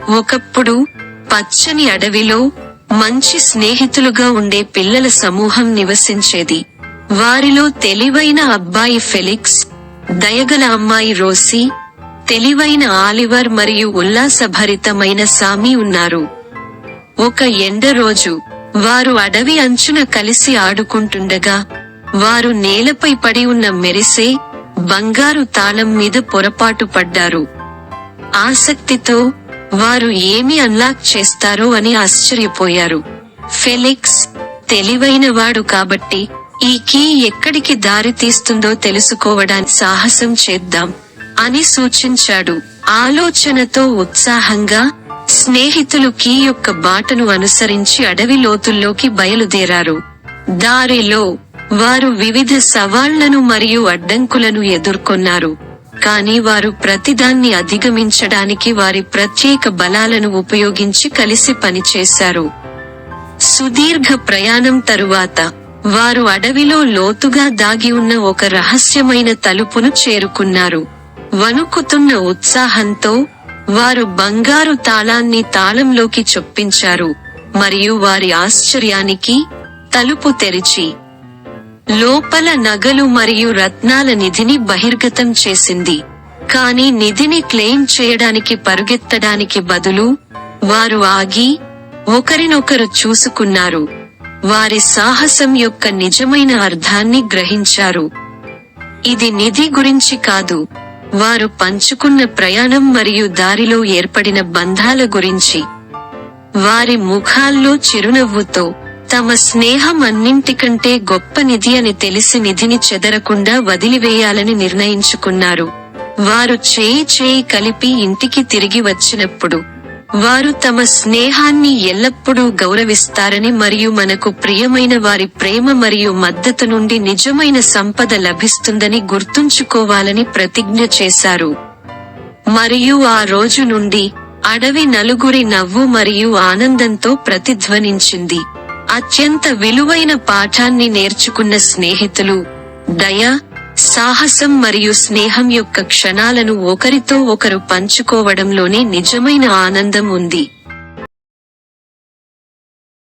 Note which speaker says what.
Speaker 1: ఒకప్పుడు పచ్చని అడవిలో మంచి స్నేహితులుగా ఉండే పిల్లల సమూహం నివసించేది. వారిలో తెలివైన అబ్బాయి ఫెలిక్స్, దయగల అమ్మాయి రోసీ, తెలివైన ఆలివర్ మరియు ఉల్లాసభరితమైన సామీ ఉన్నారు. ఒక ఎండ రోజు వారు అడవి అంచున కలిసి ఆడుకుంటుండగా వారు నేలపై పడి ఉన్న మెరిసే బంగారు తాళం మీద పొరపాటు పడ్డారు. ఆసక్తితో వారు ఏమి అన్లాక్ చేస్తారో అని ఆశ్చర్యపోయారు. ఫెలిక్స్ తెలివైనవాడు కాబట్టి ఈ కీ ఎక్కడికి దారి తీస్తుందో తెలుసుకోవడానికి సాహసం చేద్దాం అని సూచించాడు. ఆలోచనతో ఉత్సాహంగా స్నేహితులు కీ యొక్క బాటను అనుసరించి అడవి లోతుల్లోకి బయలుదేరారు. దారిలో వారు వివిధ సవాళ్లను మరియు అడ్డంకులను ఎదుర్కొన్నారు. కానీ వారు ప్రతిదాన్ని అధిగమించడానికి వారి ప్రత్యేక బలాలను ఉపయోగించి కలిసి పనిచేశారు. సుదీర్ఘ ప్రయాణం తరువాత వారు అడవిలో లోతుగా దాగి ఉన్న ఒక రహస్యమైన తలుపును చేరుకున్నారు. వణుకుతున్న ఉత్సాహంతో వారు బంగారు తాళాన్ని తాళంలోకి చొప్పించారు మరియు వారి ఆశ్చర్యానికి తలుపు తెరిచి లోపల నగలు మరియు రత్నాల నిధిని బహిర్గతం చేసింది. కాని నిధిని క్లెయిమ్ చేయడానికి పరుగెత్తడానికి బదులు వారు ఆగి ఒకరినొకరు చూసుకున్నారు. వారి సాహసం యొక్క నిజమైన అర్థాన్ని గ్రహించారు. ఇది నిధి గురించి కాదు, వారు పంచుకున్న ప్రయాణం మరియు దారిలో ఏర్పడిన బంధాల గురించి. వారి ముఖాల్లో చిరునవ్వుతో తమ స్నేహం అన్నింటికంటే గొప్ప నిధి అని తెలిసి నిధిని చెదరకుండా వదిలివేయాలని నిర్ణయించుకున్నారు. వారు చేయి కలిపి ఇంటికి తిరిగి వచ్చినప్పుడు వారు తమ స్నేహాన్ని ఎల్లప్పుడూ గౌరవిస్తారని మరియు మనకు ప్రియమైన వారి ప్రేమ మరియు మద్దతు నుండి నిజమైన సంపద లభిస్తుందని గుర్తుంచుకోవాలని ప్రతిజ్ఞ చేశారు. మరియు ఆ రోజు నుండి అడవి నలుగురి నవ్వు మరియు ఆనందంతో ప్రతిధ్వనించింది. అత్యంత విలువైన పాఠాన్ని నేర్చుకున్న స్నేహితులు దయ, సాహసం మరియు స్నేహం యొక్క క్షణాలను ఒకరితో ఒకరు పంచుకోవడంలోనే నిజమైన ఆనందం ఉంది.